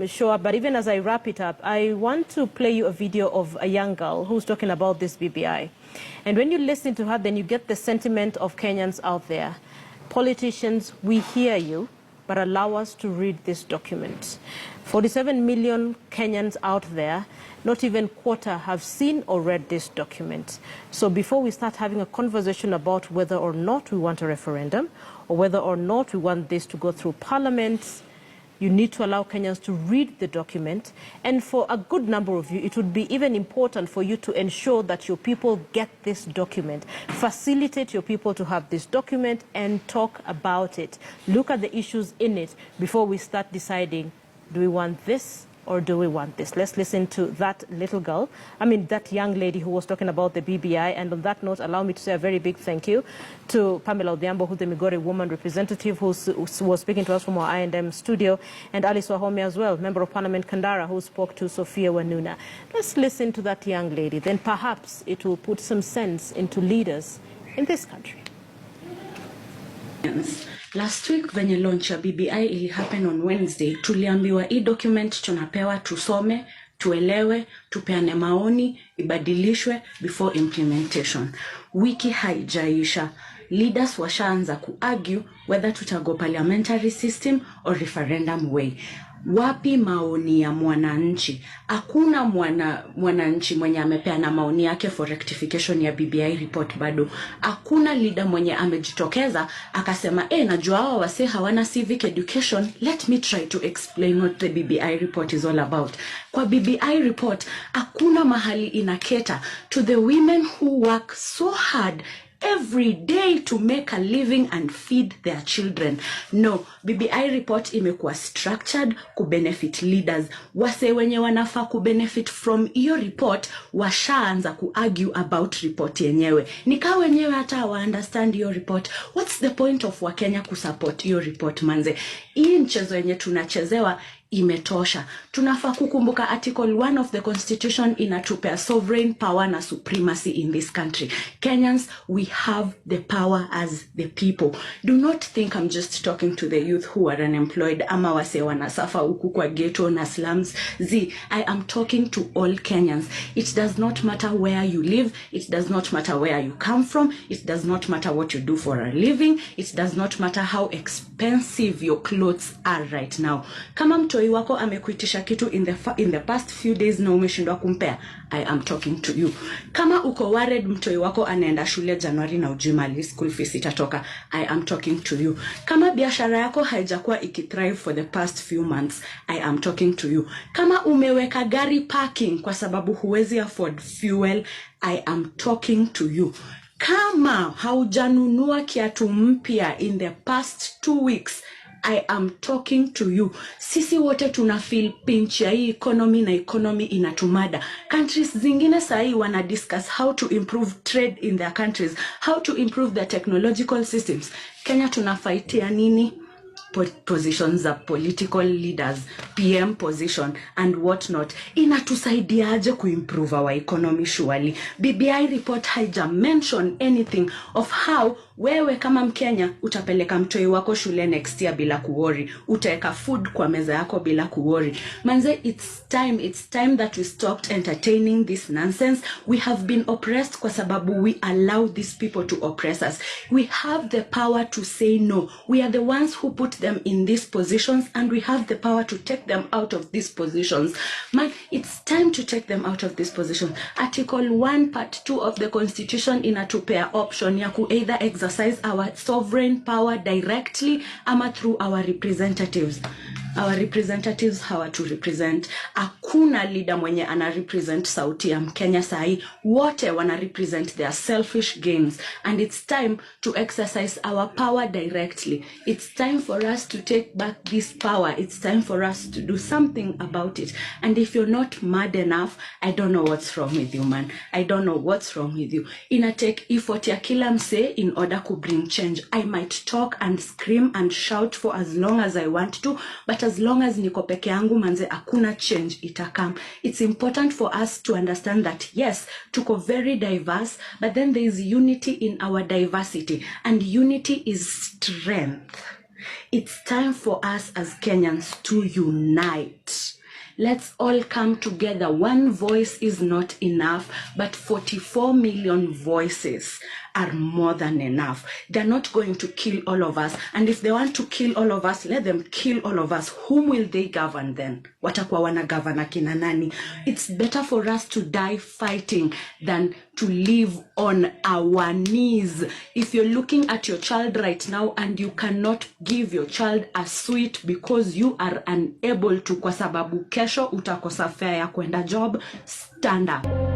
show up, but even as I wrap it up, I want to play you a video of a young girl who's talking about this BBI. And when you listen to her, then you get the sentiment of Kenyans out there. Politicians, we hear you, but allow us to read this document. 47 million Kenyans out there, not even quarter have seen or read this document. So before we start having a conversation about whether or not we want a referendum, or whether or not we want this to go through Parliament, you need to allow Kenyans to read the document. And for a good number of you, it would be even important for you to ensure that your people get this document. Facilitate your people to have this document and talk about it. Look at the issues in it before we start deciding, do we want this or do we want this? Let's listen to that little girl, that young lady who was talking about the BBI. And on that note, allow me to say a very big thank you to Pamela Odhiambo, who's the Migori woman representative, who was speaking to us from our I&M studio, and Alice Wahome as well, Member of Parliament Kandara, who spoke to Sophia Wanuna. Let's listen to that young lady. Then perhaps it will put some sense into leaders in this country. Last week venye launch ya BBI ili happen on Wednesday, tuliambiwa hii document tunapewa tusome, tuelewe, tupeane maoni, ibadilishwe before implementation. Wiki haijaisha. Leaders washaanza kuargue whether tutago parliamentary system or referendum way. Wapi maoni ya mwananchi? Hakuna mwananchi mwenye amepeana maoni yake for rectification ya BBI report bado. Hakuna leader mwenye amejitokeza akasema najua hawa wase hawana civic education, let me try to explain what the BBI report is all about. Kwa BBI report hakuna mahali inaketa to the women who work so hard every day to make a living and feed their children. No, BBI report imekuwa structured ku benefit leaders. Wase wenye wanafaa ku benefit from iyo report washaanza ku argue about report yenyewe. Nika wenyewe hata wa understand iyo report. What's the point of Wakenya kusupport iyo report manze? Hii mchezo yenye tunachezewa imetosha. Tunafaa kukumbuka article 1 of the constitution inatupea sovereign power na supremacy in this country. Kenyans, we have the power as the people. Do not think I'm just talking to the youth who are unemployed ama wase wanasafa huku kwa ghetto na slums. I am talking to all Kenyans. It does not matter where you live. It does not matter where you come from. It does not matter what you do for a living. It does not matter how expensive your clothes are right now. Kama mtoi wako amekuitisha kitu in the past few days na umeshindwa kumpea, I am talking to you. Kama uko worried mtoi wako anaenda shule Januari na ujimali school fees itatoka, I am talking to you. Kama biashara yako haijakuwa ikithrive for the past few months, I am talking to you. Kama umeweka gari parking kwa sababu huwezi afford fuel, I am talking to you. Kama haujanunua kiatu mpya in the past 2 weeks, I am talking to you. Sisi wote tuna feel pinch ya hii economy na economy inatumada. Countries zingine sahi wana discuss how to improve trade in their countries, how to improve their technological systems. Kenya tunafaitia nini? Positions of political leaders, PM position and what not. Inatusaidiaje kuimprove our economy surely? BBI report haija mention anything of how wewe kama Mkenya utapeleka mtoi wako shule next year bila kuworry, utaeka food kwa meza yako bila kuworry. Manze, it's time that we stopped entertaining this nonsense. We have been oppressed kwa sababu we allow these people to oppress us. We have the power to say no. We are the ones who put them in these positions and we have the power to take them out of these positions. Man, it's time to take them out of this position. Article 1 part 2 of the constitution inatupea option ya ku either exercise our sovereign power directly ama through our representatives. Our representatives hawa to represent. Hakuna leader mwenye ana represent sauti ya Mkenya sahi. Wote wana represent their selfish gains. And it's time to exercise our power directly. It's time for us to take back this power. It's time for us to do something about it. And if you're not mad enough, I don't know what's wrong with you, man. I don't know what's wrong with you. Ina take effort ya kila mse in order to bring change. I might talk and scream and shout for as long as I want to, but as long as niko peke yangu manze hakuna change itakam. It's important for us to understand that yes, tuko very diverse, but then there is unity in our diversity, and unity is strength. It's time for us as Kenyans to unite. Let's all come together. One voice is not enough, but 44 million voices are more than enough. They're not going to kill all of us. And if they want to kill all of us, let them kill all of us. Whom will they govern then? Watakuwa wana govern akina nani? It's better for us to die fighting than to live on our knees. If you're looking at your child right now and you cannot give your child a sweet because you are unable to, kwa sababu kesho utakosa fare ya kwenda job, stand up.